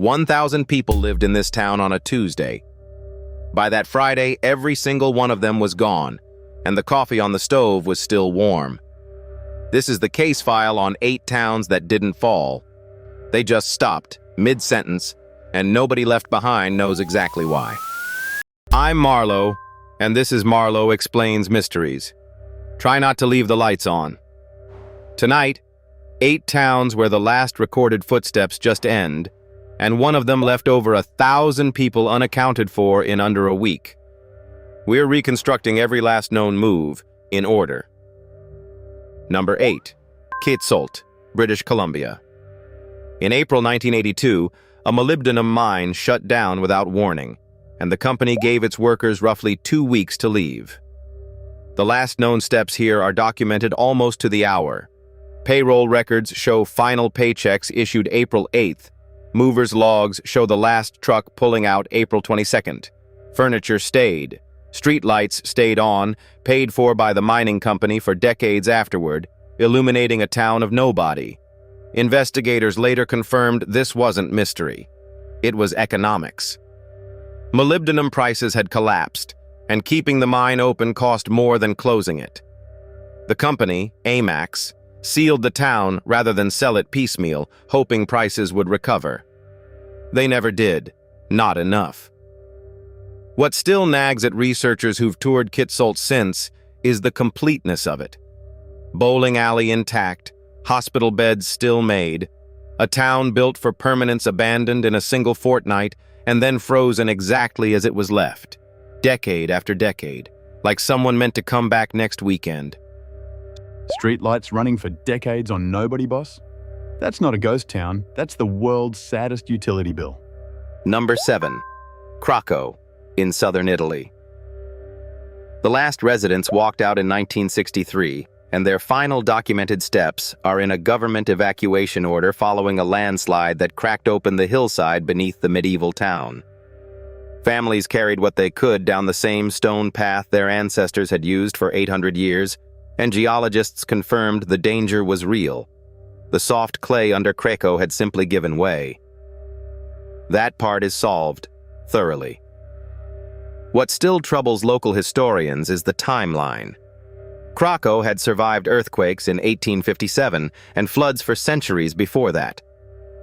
1,000 people lived in this town on a Tuesday. By that Friday, every single one of them was gone, and the coffee on the stove was still warm. This is the case file on 8 towns that didn't fall. They just stopped, mid-sentence, and nobody left behind knows exactly why. I'm Marlow, and this is Marlow Explains Mysteries. Try not to leave the lights on. Tonight, 8 towns where the last recorded footsteps just end, and one of them left over 1,000 people unaccounted for in under a week. We're reconstructing every last known move, in order. Number 8. Kitsault, British Columbia. In April 1982, a molybdenum mine shut down without warning, and the company gave its workers roughly 2 weeks to leave. The last known steps here are documented almost to the hour. Payroll records show final paychecks issued April 8th. Movers' logs show the last truck pulling out April 22nd. Furniture stayed. Streetlights stayed on, paid for by the mining company for decades afterward, illuminating a town of nobody. Investigators later confirmed this wasn't mystery. It was economics. Molybdenum prices had collapsed, and keeping the mine open cost more than closing it. The company, AMAX, sealed the town rather than sell it piecemeal, hoping prices would recover. They never did. Not enough. What still nags at researchers who've toured Kitsault since is the completeness of it. Bowling alley intact, hospital beds still made, a town built for permanence abandoned in a single fortnight and then frozen exactly as it was left, decade after decade, like someone meant to come back next weekend. Streetlights running for decades on nobody, boss? That's not a ghost town, that's the world's saddest utility bill. Number 7. Craco, in southern Italy. The last residents walked out in 1963, and their final documented steps are in a government evacuation order following a landslide that cracked open the hillside beneath the medieval town. Families carried what they could down the same stone path their ancestors had used for 800 years, and geologists confirmed the danger was real. The soft clay under Craco had simply given way. That part is solved, thoroughly. What still troubles local historians is the timeline. Craco had survived earthquakes in 1857 and floods for centuries before that.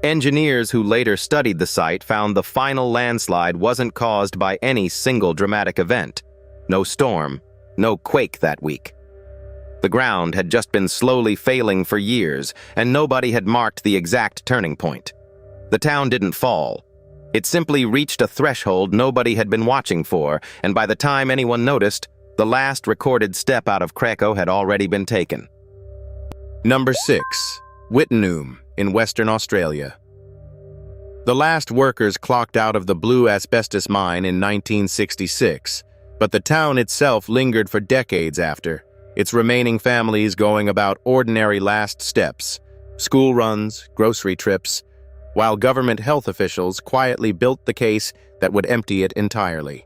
Engineers who later studied the site found the final landslide wasn't caused by any single dramatic event. No storm, no quake that week. The ground had just been slowly failing for years, and nobody had marked the exact turning point. The town didn't fall. It simply reached a threshold nobody had been watching for, and by the time anyone noticed, the last recorded step out of Craco had already been taken. Number 6. Wittenoom, in Western Australia. The last workers clocked out of the blue asbestos mine in 1966, but the town itself lingered for decades after, its remaining families going about ordinary last steps, school runs, grocery trips, while government health officials quietly built the case that would empty it entirely.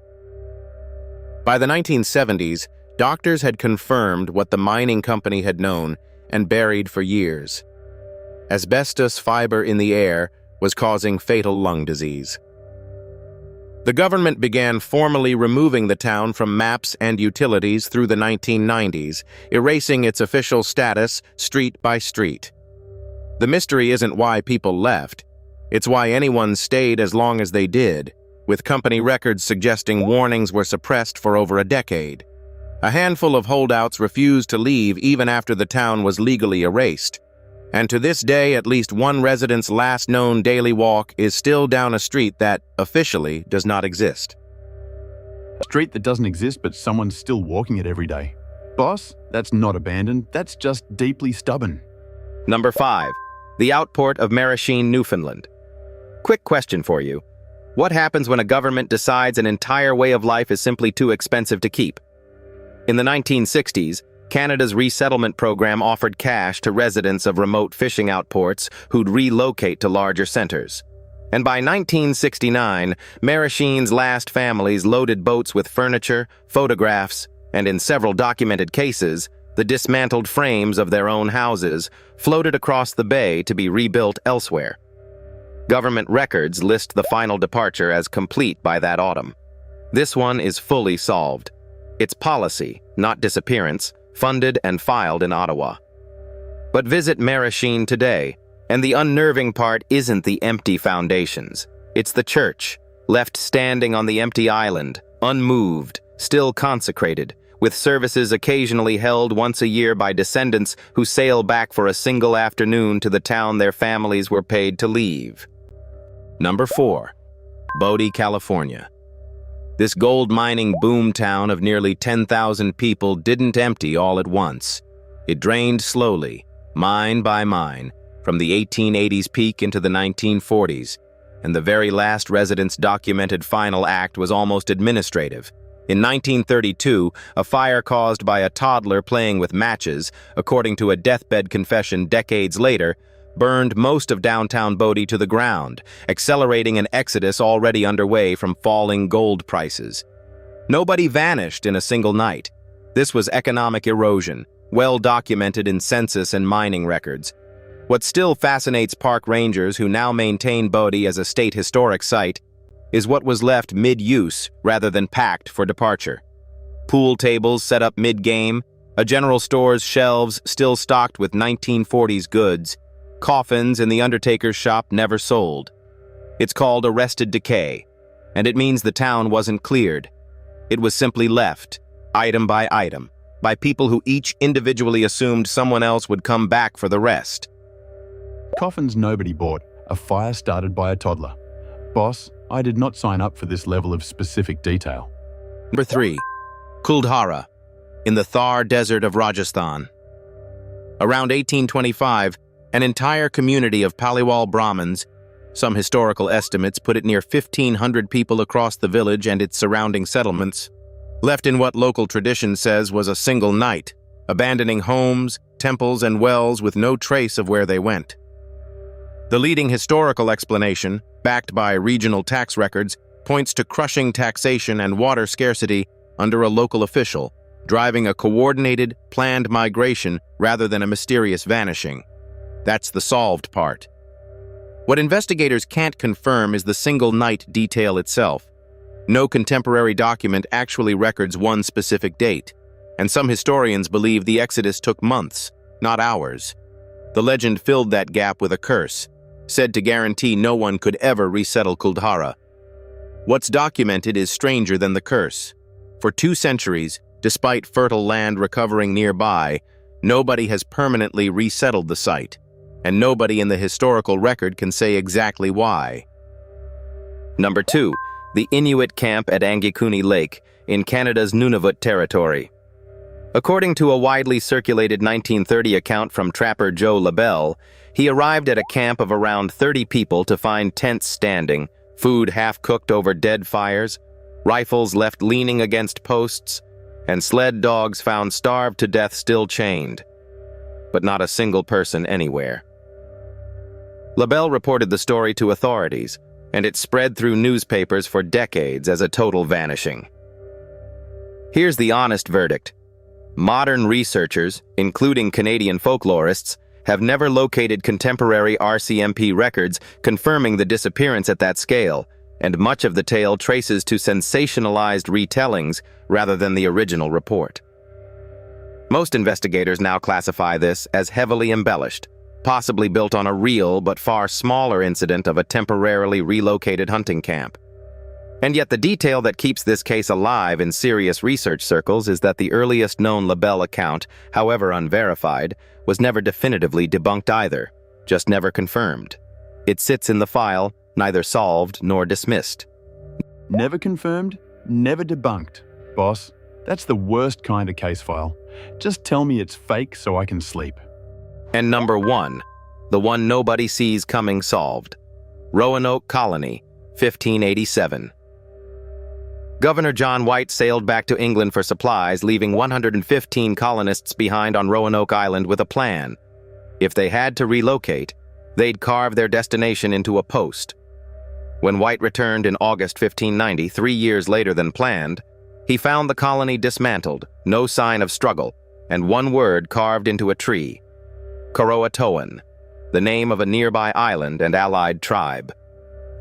By the 1970s, doctors had confirmed what the mining company had known and buried for years. Asbestos fiber in the air was causing fatal lung disease. The government began formally removing the town from maps and utilities through the 1990s, erasing its official status street by street. The mystery isn't why people left, it's why anyone stayed as long as they did, with company records suggesting warnings were suppressed for over a decade. A handful of holdouts refused to leave even after the town was legally erased. And to this day, at least one resident's last known daily walk is still down a street that, officially, does not exist. A street that doesn't exist, but someone's still walking it every day. Boss, that's not abandoned, that's just deeply stubborn. Number 5. The outport of Marlow, Newfoundland. Quick question for you. What happens when a government decides an entire way of life is simply too expensive to keep? In the 1960s, Canada's resettlement program offered cash to residents of remote fishing outports who'd relocate to larger centers. And by 1969, Marasheen's last families loaded boats with furniture, photographs, and in several documented cases, the dismantled frames of their own houses floated across the bay to be rebuilt elsewhere. Government records list the final departure as complete by that autumn. This one is fully solved. It's policy, not disappearance, funded and filed in Ottawa. But visit Marachine today, and the unnerving part isn't the empty foundations. It's the church, left standing on the empty island, unmoved, still consecrated, with services occasionally held once a year by descendants who sail back for a single afternoon to the town their families were paid to leave. Number 4. Bodie, California. This gold mining boom town of nearly 10,000 people didn't empty all at once. It drained slowly, mine by mine, from the 1880s peak into the 1940s, and the very last resident's documented final act was almost administrative. In 1932, a fire caused by a toddler playing with matches, according to a deathbed confession decades later, burned most of downtown Bodie to the ground, accelerating an exodus already underway from falling gold prices. Nobody vanished in a single night. This was economic erosion, well documented in census and mining records. What still fascinates park rangers who now maintain Bodie as a state historic site is what was left mid-use rather than packed for departure. Pool tables set up mid-game, a general store's shelves still stocked with 1940s goods, coffins in the undertaker's shop never sold. It's called arrested decay, and it means the town wasn't cleared. It was simply left, item by item, by people who each individually assumed someone else would come back for the rest. Coffins nobody bought, a fire started by a toddler. Boss, I did not sign up for this level of specific detail. Number 3. Kuldhara, in the Thar Desert of Rajasthan. Around 1825, an entire community of Paliwal Brahmins, some historical estimates put it near 1,500 people across the village and its surrounding settlements, left in what local tradition says was a single night, abandoning homes, temples, and wells with no trace of where they went. The leading historical explanation, backed by regional tax records, points to crushing taxation and water scarcity under a local official, driving a coordinated, planned migration rather than a mysterious vanishing. That's the solved part. What investigators can't confirm is the single night detail itself. No contemporary document actually records one specific date, and some historians believe the exodus took months, not hours. The legend filled that gap with a curse, said to guarantee no one could ever resettle Kuldhara. What's documented is stranger than the curse. For 2 centuries, despite fertile land recovering nearby, nobody has permanently resettled the site, and nobody in the historical record can say exactly why. Number 2. The Inuit camp at Angikuni Lake, in Canada's Nunavut territory. According to a widely circulated 1930 account from trapper Joe LaBelle, he arrived at a camp of around 30 people to find tents standing, food half-cooked over dead fires, rifles left leaning against posts, and sled dogs found starved to death still chained. But not a single person anywhere. LaBelle reported the story to authorities, and it spread through newspapers for decades as a total vanishing. Here's the honest verdict. Modern researchers, including Canadian folklorists, have never located contemporary RCMP records confirming the disappearance at that scale, and much of the tale traces to sensationalized retellings rather than the original report. Most investigators now classify this as heavily embellished, possibly built on a real but far smaller incident of a temporarily relocated hunting camp. And yet the detail that keeps this case alive in serious research circles is that the earliest known LaBelle account, however unverified, was never definitively debunked either, just never confirmed. It sits in the file, neither solved nor dismissed. Never confirmed, never debunked. Boss, that's the worst kind of case file. Just tell me it's fake so I can sleep. And number 1, the one nobody sees coming solved. Roanoke Colony, 1587. Governor John White sailed back to England for supplies, leaving 115 colonists behind on Roanoke Island with a plan. If they had to relocate, they'd carve their destination into a post. When White returned in August 1590, 3 years later than planned, he found the colony dismantled, no sign of struggle, and one word carved into a tree: Croatoan, the name of a nearby island and allied tribe.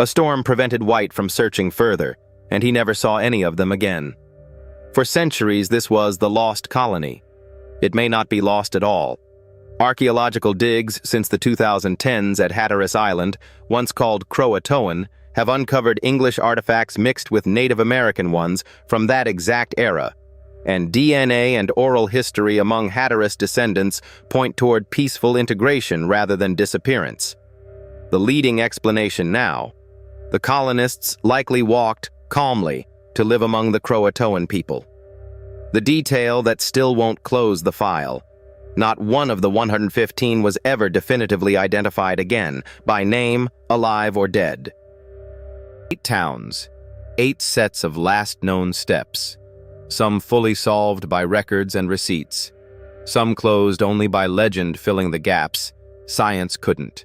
A storm prevented White from searching further, and he never saw any of them again. For centuries, this was the lost colony. It may not be lost at all. Archaeological digs since the 2010s at Hatteras Island, once called Croatoan, have uncovered English artifacts mixed with Native American ones from that exact era, and DNA and oral history among Hatteras descendants point toward peaceful integration rather than disappearance. The leading explanation now: the colonists likely walked calmly to live among the Croatoan people. The detail that still won't close the file: not one of the 115 was ever definitively identified again, by name, alive or dead. 8 towns, 8 sets of last known steps, some fully solved by records and receipts, some closed only by legend filling the gaps. Science couldn't.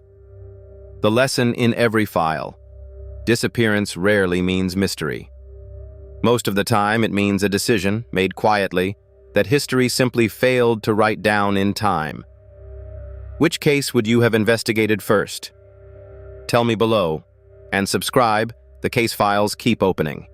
The lesson in every file: disappearance rarely means mystery. Most of the time it means a decision, made quietly, that history simply failed to write down in time. Which case would you have investigated first? Tell me below, and subscribe. The case files keep opening.